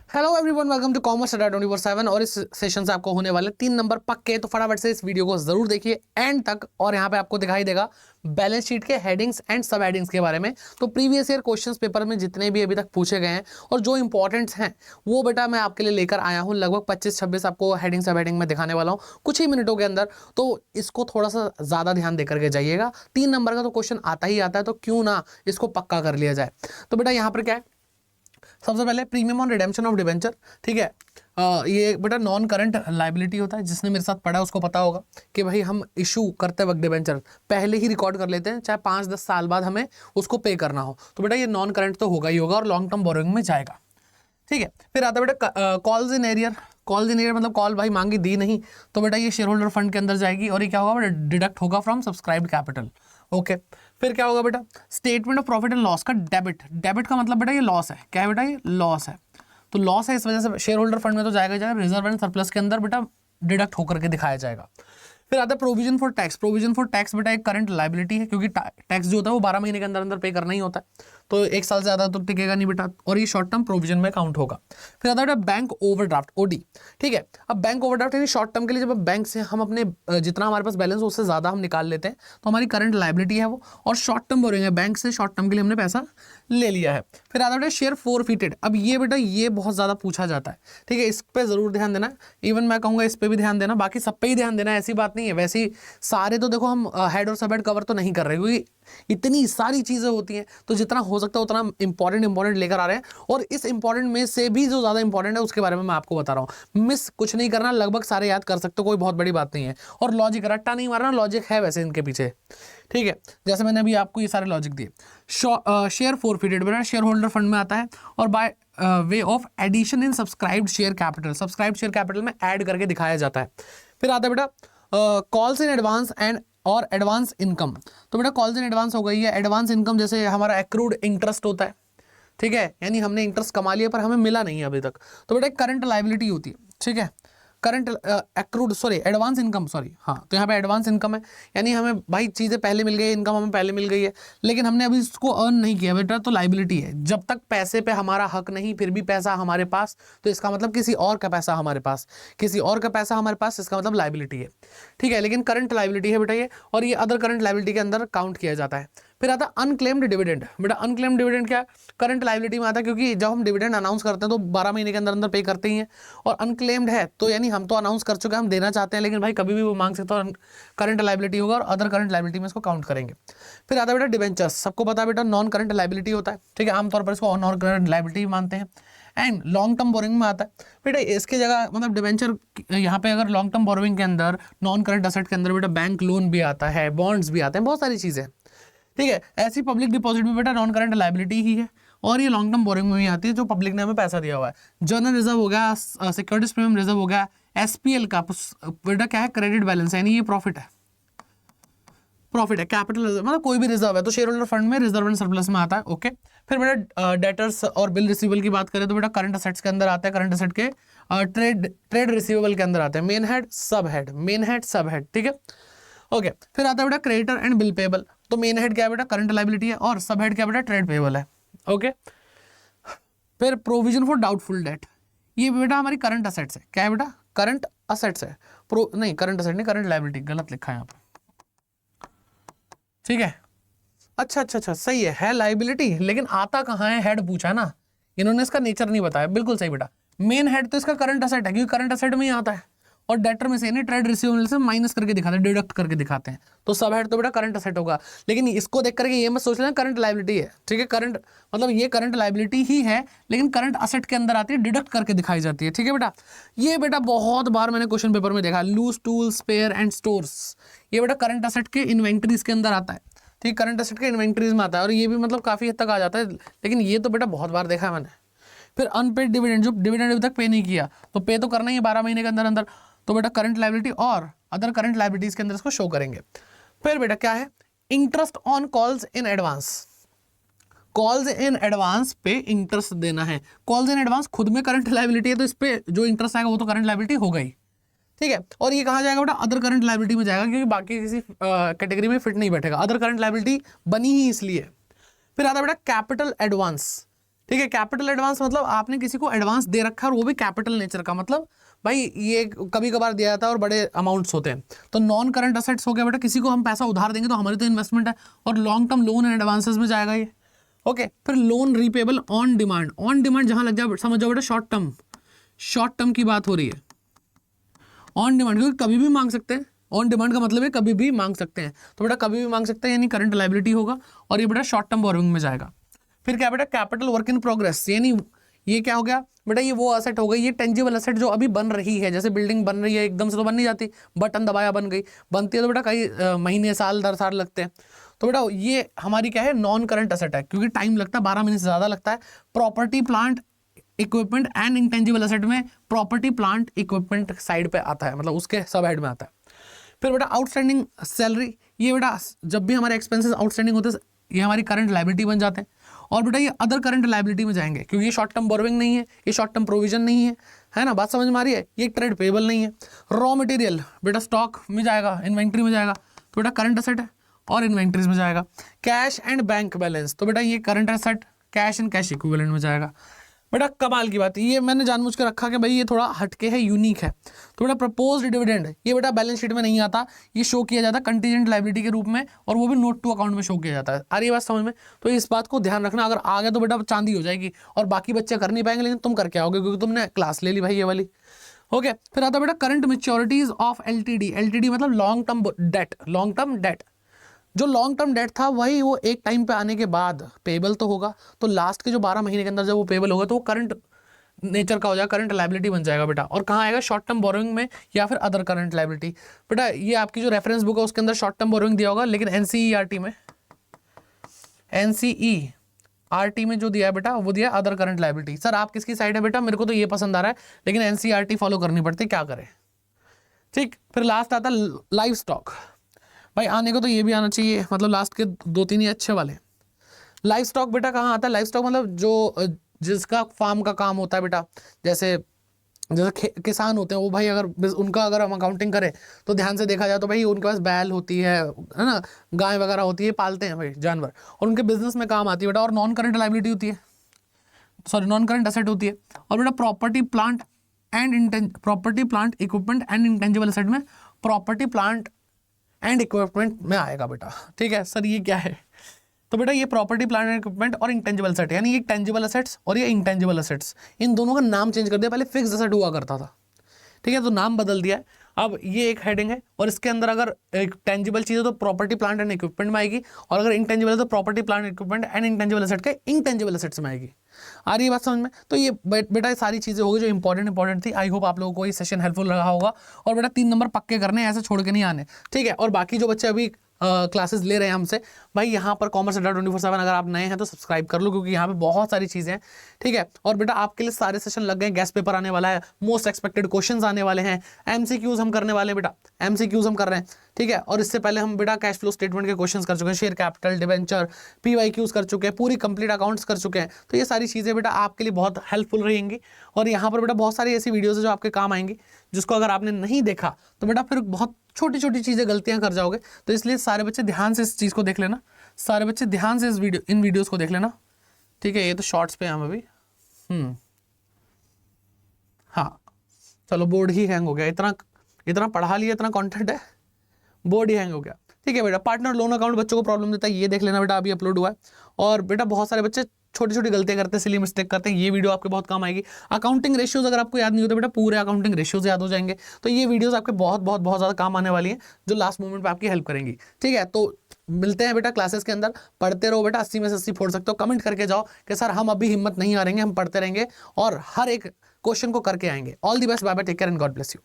Hello everyone, welcome to commerce Adda 24/7। और इस session से आपको होने वाले 3 नंबर पक्के, तो फटाफट से इस वीडियो को जरूर देखिए एंड तक। और यहाँ पे आपको दिखाई देगा बैलेंस शीट के हेडिंग्स एंड सब हेडिंग्स के बारे में। तो प्रीवियस ईयर क्वेश्चंस पेपर में जितने भी अभी तक पूछे गए हैं और जो इंपॉर्टेंट्स हैं वो बेटा मैं आपके लिए लेकर आया हूँ। लगभग 25-26 आपको हेडिंग सब हेडिंग में दिखाने वाला हूँ कुछ ही मिनटों के अंदर। तो इसको थोड़ा सा ज्यादा ध्यान देकर के जाइएगा। 3 नंबर का तो क्वेश्चन आता ही आता है, तो क्यों ना इसको पक्का कर लिया जाए। तो बेटा यहाँ पर क्या है, सबसे पहले premium on redemption of debenture. ठीक है, ये बेटा नॉन करंट लाइबिलिटी होता है। जिसने मेरे साथ पढ़ा उसको पता होगा कि भाई हम इशू करते वक्त डिबेंचर पहले ही रिकॉर्ड कर लेते हैं, चाहे 5-10 साल बाद हमें उसको पे करना हो। तो बेटा ये नॉन करंट तो होगा ही होगा और लॉन्ग टर्म बोरोइंग में जाएगा। ठीक है, फिर आता है बेटा calls in arrear. Calls in arrear मतलब कॉल भाई मांगी दी नहीं, तो बेटा ये शेयर होल्डर फंड के अंदर जाएगी और ये क्या होगा बेटा, डिडक्ट होगा फ्रॉम सब्सक्राइब्ड कैपिटल। ओके, फिर क्या होगा बेटा, statement of profit and loss का डेबिट। डेबिट का मतलब बेटा ये लॉस है। क्या है बेटा, ये लॉस है। तो लॉस है, इस वजह से शेयर होल्डर फंड में तो जाएगा रिजर्व एंड सरप्लस के अंदर बेटा डिडक्ट होकर के दिखाया जाएगा। फिर आता है provision for tax. Provision for tax बेटा एक करंट लाइबिलिटी है, क्योंकि टैक्स जो होता है वो 12 महीने के अंदर अंदर पे करना ही होता है, तो 1 साल से ज़्यादा तो टिकेगा नहीं बेटा, और ये शॉर्ट टर्म प्रोविजन में काउंट होगा। फिर आता है बैंक ओवरड्राफ्ट, ओडी। ठीक है, अब बैंक ओवरड्राफ्ट यानी शॉर्ट टर्म के लिए जब बैंक से हम अपने जितना हमारे पास बैलेंस उससे ज़्यादा हम निकाल लेते हैं तो हमारी करंट लाइबिलिटी है वो, और शॉर्ट टर्म बोरेंगे है, बैंक से शॉर्ट टर्म के लिए हमने पैसा ले लिया है। फिर आता है शेयर फोरफिटेड। अब ये बेटा ये बहुत ज़्यादा पूछा जाता है। ठीक है, इस पर ज़रूर ध्यान देना। इवन मैं कहूँगा इस पर भी ध्यान देना, बाकी सब पे ही ध्यान देना, ऐसी बात नहीं है। वैसे ही सारे तो देखो हम हेड और सब हेड कवर तो नहीं कर रहे, क्योंकि इतनी सारी चीज़ें होती हैं, तो जितना हो सकता है उतना इंपॉर्टेंट लेकर आ रहे हैं। और इस इंपॉर्टेंट में से भी जो ज़्यादा इंपॉर्टेंट है उसके बारे में मैं आपको बता रहा हूँ। मिस कुछ नहीं करना, लगभग सारे याद कर सकते हो, कोई बहुत बड़ी बात नहीं है। और लॉजिक रट्टा नहीं मारना, लॉजिक है वैसे इनके पीछे। ठीक है, जैसे मैंने अभी आपको ये सारे लॉजिक दिए। शेयर फोरफिटेड बेटा शेयर होल्डर फंड में आता है, और by way of addition in subscribed share capital. Subscribed share capital में ऐड करके दिखाया जाता है। फिर आता है बेटा कॉल्स इन एडवांस एंड और एडवांस इनकम। तो बेटा कॉल्स इन एडवांस हो गई है। एडवांस इनकम जैसे हमारा एक्रूड इंटरेस्ट होता है। ठीक है, यानी हमने इंटरेस्ट कमा लिया पर हमें मिला नहीं है अभी तक, तो बेटा करंट लाइबिलिटी होती है। ठीक है, current accrued sorry advance income sorry, हाँ, तो यहाँ पे एडवांस इनकम है, यानी हमें भाई चीज़ें पहले मिल गई है, इनकम हमें पहले मिल गई है, लेकिन हमने अभी इसको अर्न नहीं किया बेटा, तो लाइबिलिटी है। जब तक पैसे पे हमारा हक नहीं फिर भी पैसा हमारे पास, तो इसका मतलब किसी और का पैसा हमारे पास, किसी और का पैसा हमारे पास, इसका मतलब लाइबिलिटी है। ठीक है, लेकिन करंट लाइबिलिटी है बेटा ये, और ये अदर करंट लाइबिलिटी के अंदर काउंट किया जाता है। फिर आता है अनक्लेम्ड डिविडेंड। बेटा अनक्लेम्ड डिविडेंड क्या है, करंट लाइबिलिटी में आता है, क्योंकि जब हम डिविडेंड अनाउंस करते हैं तो 12 महीने के अंदर अंदर पे करते ही हैं। और अनक्लेम्ड है तो यानी हम तो अनाउंस कर चुके हैं, हम देना चाहते हैं, लेकिन भाई कभी भी वो मांग सकते हो, करंट लाइबिलिटी होगा और अदर करंट लाइबिलिटी में इसको काउंट करेंगे। फिर आता है बेटा डिबेंचर्स। सबको पता है बेटा नॉन करंट लाइबिलिटी होता है। ठीक है, आमतौर पर इसको नॉन करंट लाइबिलिटी मानते हैं। एंड लॉन्ग टर्म बोरिंग में आता है बेटा, इसके जगह मतलब डिबेंचर यहाँ पे अगर लॉन्ग टर्म बोरोइंग के अंदर नॉन करंट असेट के अंदर बेटा बैंक लोन भी आता है, बॉन्ड्स भी आते हैं, बहुत सारी चीज़ें। ठीक है, ऐसी पब्लिक डिपॉजिट में बेटा नॉन करंट लाइबिलिटी ही है, और ये लॉन्ग टर्म बोरिंग में भी आती है, जो पब्लिक ने हमें पैसा दिया हुआ है। जनरल रिजर्व हो गया, सिक्योरिटीज प्रीमियम रिजर्व हो गया, एसपीएल का बेटा क्या है, क्रेडिट बैलेंस, यानी ये प्रॉफिट है। प्रॉफिट है, कैपिटल रिजर्व मतलब कोई भी रिजर्व है, तो शेयर होल्डर फंड में रिजर्व एंड सरप्लस में आता है। ओके, फिर बेटा डेटर्स और बिल रिसीवेबल की बात करें तो बेटा करंट असेट्स के अंदर आता है। करंट असेट के ट्रेड रिसीवेबल के अंदर आते हैं मेन हेड सब हेड, मेन हेड सब हेड। ठीक है, ओके, फिर आता है बेटा क्रेडिटर एंड बिल पेबल। तो मेन हेड क्या है बेटा, करंट लाइबिलिटी है, और सब हेड क्या बेटा, ट्रेड पेबल है। ओके, फिर प्रोविजन फॉर डाउटफुल डेट, ये बेटा हमारी करंट असेट्स है। क्या है बेटा, करंट असेट्स है। नहीं करंट असेट नहीं, करंट लाइबिलिटी, गलत लिखा है यहाँ पे। ठीक है, अच्छा सही है लाइबिलिटी, लेकिन आता कहाँ है, हेड पूछा ना, इन्होंने इसका नेचर नहीं बताया। बिल्कुल सही बेटा, मेन हेड तो इसका करंट असेट है, क्योंकि करंट असेट में ही आता है, और डेटर में से यानी ट्रेड रिसीवेबल से माइनस करके दिखाते हैं, डिडक्ट करके दिखाते हैं, तो सब हेड तो बेटा करंट असेट होगा। लेकिन इसको देख करके ये मत सोच लेना करंट लाइबिलिटी है। ठीक है, करंट मतलब ये करंट लाइबिलिटी ही है, लेकिन करंट असेट के अंदर आती है, डिडक्ट करके दिखाई जाती है। ठीक है बेटा, ये बेटा बहुत बार मैंने क्वेश्चन पेपर में देखा, loose tool spare and stores, ये बेटा करंट असेट के इन्वेंटरीज के अंदर आता है। ठीक, करंट असेट के इन्वेंटरीज में आता है, और ये भी मतलब काफी हद तक आ जाता है, लेकिन ये तो बेटा बहुत बार देखा है मैंने। फिर अनपेड डिविडेंड, जो डिविडेंड अभी तक पे नहीं किया तो पे तो करना ही है 12 महीने के अंदर अंदर, तो बेटा करंट लाइबिलिटी और अदर करंट लाइबिलिटीज के अंदर इसको शो करेंगे। फिर बेटा क्या है, interest on calls in advance. Calls in advance पे इंटरेस्ट देना है। कॉल्स इन एडवांस खुद में करंट लाइबिलिटी है, तो इस पे जो इंटरेस्ट आएगा वो तो करंट लाइबिलिटी हो गई। ठीक है, और ये कहाँ जाएगा बेटा, अदर करंट लाइबिलिटी में जाएगा, क्योंकि बाकी किसी कैटेगरी में फिट नहीं बैठेगा, अदर करंट लाइबिलिटी बनी ही इसलिए। फिर आता बेटा कैपिटल एडवांस। ठीक है। कैपिटल एडवांस मतलब आपने किसी को एडवांस दे रखा है और वो भी कैपिटल नेचर का, मतलब भाई ये कभी कभार दिया जाता है और बड़े अमाउंट्स होते हैं। तो नॉन करंट असेट्स हो गया बेटा, किसी को हम पैसा उधार देंगे तो हमारी तो इन्वेस्टमेंट है, और long term loan and advances में जाएगा ये। ओके, फिर loan repayable on demand. On demand जहां लग जाए समझ जाओ बेटा शॉर्ट टर्म की बात हो रही है। ऑन डिमांड क्योंकि कभी भी मांग सकते हैं, ऑन डिमांड का मतलब है कभी भी मांग सकते हैं, तो बेटा कभी भी मांग सकते हैं यानी करंट लायबिलिटी होगा, और ये बेटा शॉर्ट टर्म बोरोइंग में जाएगा। फिर क्या बेटा कैपिटल वर्क इन प्रोग्रेस, यानी ये क्या हो गया बेटा, ये वो असेट हो गई, ये टेंजिबल असेट जो अभी बन रही है, जैसे बिल्डिंग बन रही है एकदम से तो बन नहीं जाती, बटन दबाया बन गई, बनती है तो बेटा कई महीने साल दर साल लगते हैं। तो बेटा ये हमारी क्या है, नॉन करंट असेट है क्योंकि टाइम लगता है, 12 महीने से ज़्यादा लगता है। Property plant equipment and intangible asset में प्रॉपर्टी प्लांट इक्विपमेंट साइड पे आता है, मतलब उसके सब हेड में आता है। फिर बेटा आउटस्टैंडिंग सैलरी, ये बेटा जब भी हमारे एक्सपेंसेस आउटस्टैंडिंग होते हैं ये हमारी करंट लायबिलिटी बन जाते हैं, और बेटा ये अदर करंट लायबिलिटी में जाएंगे क्योंकि ये शॉर्ट टर्म बोरोइंग नहीं है, ये शॉर्ट टर्म प्रोविजन नहीं है ना, बात समझ में आ रही है, ये ट्रेड पेबल नहीं है। रॉ मटेरियल बेटा स्टॉक में जाएगा, इन्वेंट्री में जाएगा, तो बेटा करंट असेट है और इन्वेंट्रीज में जाएगा। कैश एंड बैंक बैलेंस, तो बेटा ये current asset, cash and cash equivalent में जाएगा। बेटा कमाल की बात है, ये मैंने जानबूझ के रखा कि भाई ये थोड़ा हटके है, यूनिक है। तो बेटा प्रपोज्ड डिविडेंड, ये बेटा बैलेंस शीट में नहीं आता, ये शो किया जाता है कंटीजेंट लायबिलिटी के रूप में, और वो भी नोट टू अकाउंट में शो किया जाता है। आ रही है बात समझ में? तो इस बात को ध्यान रखना, अगर आ गया तो बेटा चांदी हो जाएगी, और बाकी बच्चे कर नहीं पाएंगे, लेकिन तुम करके आओगे क्योंकि तुमने क्लास ले ली भाई ये वाली। ओके, फिर आता बेटा करंट मैच्योरिटीज ऑफ एलटीडी। एलटीडी मतलब लॉन्ग टर्म डेट, जो लॉन्ग टर्म डेट था वही वो एक टाइम पे आने के बाद पेबल तो होगा, तो लास्ट के जो 12 महीने के अंदर जब वो पेबल होगा तो वो करंट नेचर का हो जाएगा, करंट लायबिलिटी बन जाएगा बेटा। और कहाँ आएगा, शॉर्ट टर्म बोरोइंग में या फिर अदर करंट लायबिलिटी। बेटा ये आपकी जो रेफरेंस बुक है उसके अंदर शॉर्ट टर्म बोरोइंग दिया होगा, लेकिन एनसीईआरटी में जो दिया है बेटा वो दिया अदर करंट लायबिलिटी। सर आप किसकी साइड है बेटा, मेरे को तो ये पसंद आ रहा है, लेकिन एनसीईआरटी फॉलो करनी पड़ती, क्या करें। ठीक, फिर लास्ट आता लाइव स्टॉक। भाई आने को तो ये भी आना चाहिए, मतलब लास्ट के 2-3 ही अच्छे वाले। लाइव स्टॉक बेटा कहाँ आता है, लाइव स्टॉक मतलब जो जिसका फार्म का काम होता है बेटा, जैसे किसान होते हैं वो भाई, अगर हम अकाउंटिंग करें तो ध्यान से देखा जाए तो भाई उनके पास बैल होती है ना, गाय वगैरह होती है, पालते हैं भाई जानवर, और उनके बिजनेस में काम आती है बेटा, और नॉन करंट लायबिलिटी होती है, सॉरी नॉन करंट एसेट होती है। और बेटा property plant equipment and intangible asset में प्रॉपर्टी प्लांट एंड इक्विपमेंट में आएगा बेटा। ठीक है सर, ये क्या है, तो बेटा ये प्रॉपर्टी प्लांट एंड इक्विपमेंट और इंटेंजिबल एसेट, यानी ये टेंजिबल एसेट्स और ये इंटेंजिबल एसेट्स, इन दोनों का नाम चेंज कर दिया, पहले फिक्स्ड एसेट हुआ करता था, ठीक है, तो नाम बदल दिया है। अब ये एक हेडिंग है, और इसके अंदर अगर एक टेंजिबल चीज़ है तो प्रॉपर्टी प्लांट एंड इक्विपमेंट में आएगी, और अगर इंटेंजिबल है तो property plant equipment and intangible asset के इंटेंजिबल एसेट्स में आएगी। आ रही है बात समझ में? तो ये बेटा सारी चीज़ें होगी जो इंपॉर्टेंट थी। आई होप आप लोगों को ये सेशन हेल्पफुल रहा होगा, और बेटा 3 नंबर पक्के करने, ऐसे छोड़ के नहीं आने, ठीक है। और बाकी जो बच्चे अभी क्लासेस ले रहे हैं हमसे, भाई यहाँ पर कॉमर्स अड्डा 24/7 अगर आप नए हैं तो सब्सक्राइब कर लो, क्योंकि यहाँ पे बहुत सारी चीज़ें हैं, ठीक है। और बेटा आपके लिए सारे सेशन लग गए, गेस्ट पेपर आने वाला है, मोस्ट एक्सपेक्टेड क्वेश्चंस आने वाले हैं, एमसीक्यूज हम करने वाले हैं बेटा, एमसीक्यूज हम कर रहे हैं, ठीक है। और इससे पहले हम बेटा कैश फ्लो स्टेटमेंट के क्वेश्चंस कर चुके हैं, शेयर कैपिटल, डिवेंचर, पीवाईक्यूज कर चुके हैं, पूरी कंप्लीट अकाउंट्स कर चुके हैं। तो ये सारी चीज़ें बेटा आपके लिए बहुत हेल्पफुल रहेंगी, और यहाँ पर बेटा बहुत सारी ऐसी वीडियोज़ है जो आपके काम आएंगी, जिसको अगर आपने नहीं देखा तो बेटा फिर बहुत छोटी छोटी चीज़ें गलतियां कर जाओगे। तो इसलिए सारे बच्चे ध्यान से इस चीज़ को देख लेना, सारे बच्चे ध्यान से इन वीडियोस को देख लेना, ठीक है। ये तो शॉर्ट्स पे हम अभी हाँ चलो, बोर्ड ही हैंग हो गया, इतना पढ़ा लिया, इतना कंटेंट है, बोर्ड ही हैंग हो गया, ठीक है बेटा। पार्टनर लोन अकाउंट बच्चों को प्रॉब्लम देता है, ये देख लेना बेटा, अभी अपलोड हुआ है। और बेटा बहुत सारे बच्चे छोटी छोटी गलतियां करते हैं, सिली मिस्टेक करते हैं, ये वीडियो आपके बहुत काम आएगी। अकाउंटिंग रेशियोज अगर आपको याद नहीं होता बेटा, पूरे अकाउंटिंग रेशियोज याद हो जाएंगे, तो ये वीडियोस आपके बहुत बहुत बहुत ज़्यादा काम आने वाली हैं, जो लास्ट मोमेंट पे आपकी हेल्प करेंगी, ठीक है। तो मिलते हैं बेटा क्लासेस के अंदर, पढ़ते रहो बेटा, 80 में से 80 फोड़ सकते हो। कमेंट करके जाओ कि सर हम अभी हिम्मत नहीं हारेंगे, हम पढ़ते रहेंगे और हर एक क्वेश्चन को करके आएंगे। All the best, bye bye, take care and God bless you.